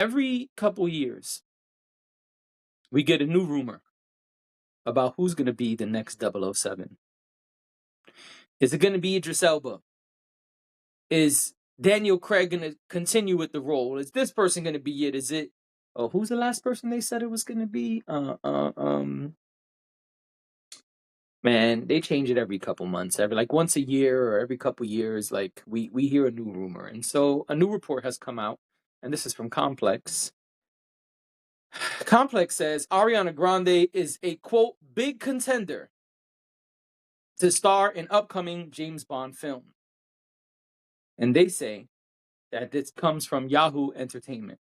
Every couple years, we get a new rumor about who's going to be the next 007. Is it going to be Idris Elba? Is Daniel Craig going to continue with the role? Is this person going to be it? Is it? Oh, who's the last person they said it was going to be? Man, they change it every couple months, every like once a year or every couple years. Like we hear a new rumor, and so a new report has come out, and this is from Complex. Complex says Ariana Grande is a quote big contender to star in upcoming James Bond film, and they say that this comes from Yahoo Entertainment.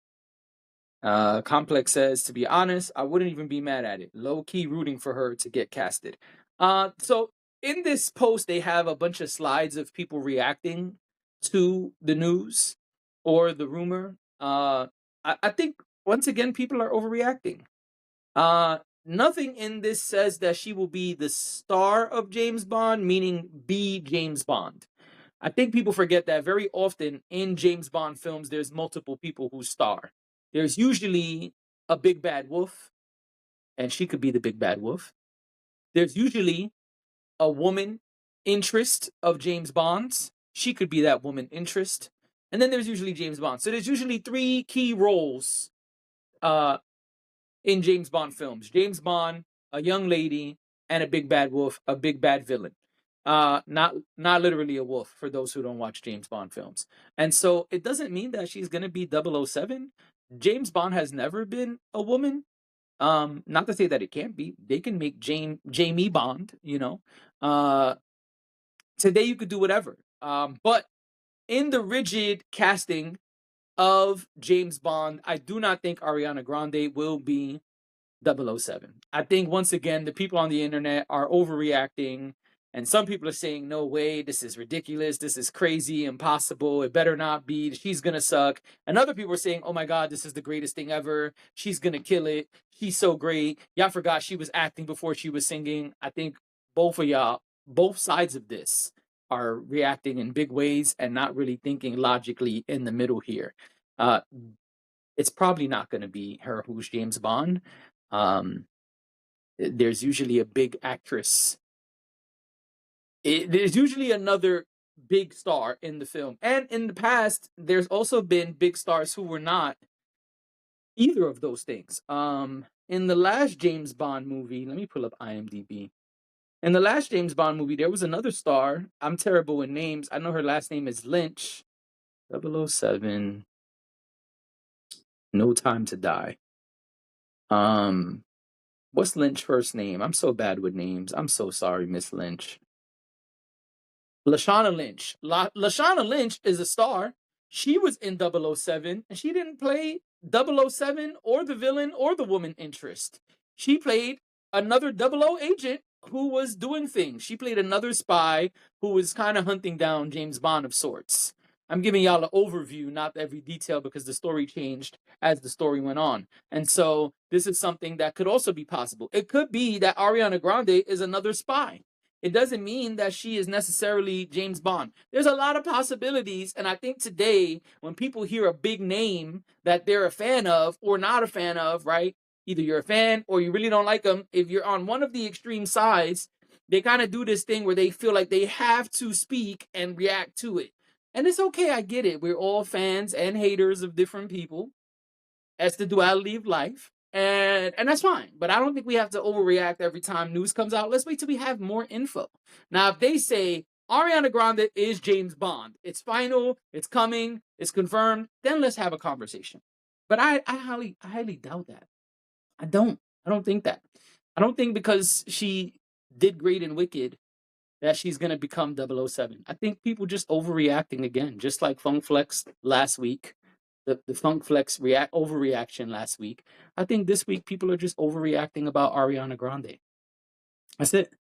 Complex says, to be honest, I wouldn't even be mad at it. Low key rooting for her to get casted. So in this post, they have a bunch of slides of people reacting to the news or the rumor. I think once again, people are overreacting. Nothing in this says that she will be the star of James Bond, meaning be James Bond. I think people forget that very often in James Bond films, there's multiple people who star. There's usually a big bad wolf, and she could be the big bad wolf. There's usually a woman interest of James Bond's. She could be that woman interest. And then there's usually James Bond. So there's usually three key roles in James Bond films. James Bond, a young lady, and a big bad wolf, a big bad villain. Not literally a wolf for those who don't watch James Bond films. And so it doesn't mean that she's going to be 007. James Bond has never been a woman. Not to say that it can't be. They can make Jamie Bond, you know. Today you could do whatever. But in the rigid casting of James Bond, I do not think Ariana Grande will be 007. I think once again the people on the internet are overreacting, and some people are saying no way, this is ridiculous, this is crazy, impossible, it better not be, she's gonna suck. And other people are saying, oh my god, this is the greatest thing ever, she's gonna kill it, she's so great, y'all forgot she was acting before she was singing. I think both sides of this are reacting in big ways and not really thinking logically in the middle here. It's probably not going to be her who's James Bond. There's usually a big actress. There's usually another big star in the film. And in the past, there's also been big stars who were not either of those things. In the last James Bond movie, let me pull up IMDb. In the last James Bond movie, there was another star. I'm terrible with names. I know her last name is Lynch. 007. No Time to Die. What's Lynch's first name? I'm so bad with names. I'm so sorry, Miss Lynch. Lashana Lynch. Lashana Lynch is a star. She was in 007, and she didn't play 007 or the villain or the woman interest. She played another 00 agent who was doing things. She played another spy who was kind of hunting down James Bond of sorts. I'm giving y'all an overview, not every detail, because the story changed as the story went on. And so this is something that could also be possible. It could be that Ariana Grande is another spy. It doesn't mean that she is necessarily James Bond. There's a lot of possibilities, and I think today, when people hear a big name that they're a fan of or not a fan of, right? Either you're a fan or you really don't like them. If you're on one of the extreme sides, they kind of do this thing where they feel like they have to speak and react to it. And it's okay, I get it. We're all fans and haters of different people. That's the duality of life. And that's fine. But I don't think we have to overreact every time news comes out. Let's wait till we have more info. Now, if they say Ariana Grande is James Bond, it's final, it's coming, it's confirmed, then let's have a conversation. But I highly doubt that. I don't think that. I don't think because she did great in Wicked that she's going to become 007. I think people just overreacting again, just like Funk Flex last week, the Funk Flex overreaction last week. I think this week people are just overreacting about Ariana Grande. That's it.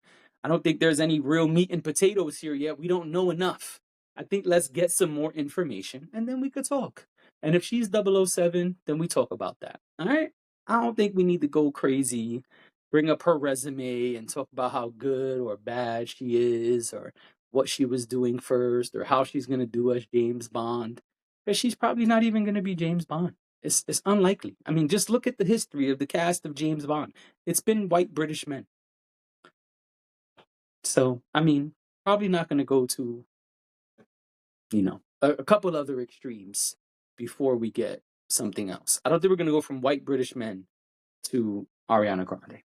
I don't think there's any real meat and potatoes here yet. We don't know enough. I think let's get some more information and then we could talk. And if she's 007, then we talk about that. All right? I don't think we need to go crazy, bring up her resume and talk about how good or bad she is or what she was doing first or how she's going to do as James Bond. Because she's probably not even going to be James Bond. It's unlikely. I mean, just look at the history of the cast of James Bond. It's been white British men. So, I mean, probably not going to go to, a couple other extremes before we get something else. I don't think we're going to go from white British men to Ariana Grande.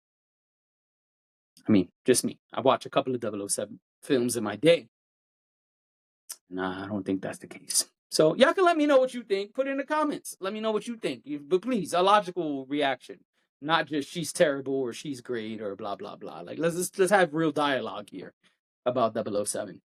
I mean, just me. I watch a couple of 007 films in my day. Nah, I don't think that's the case. So y'all can let me know what you think. Put it in the comments. Let me know what you think. But please, a logical reaction, not just she's terrible or she's great or blah blah blah. Like let's have real dialogue here about 007.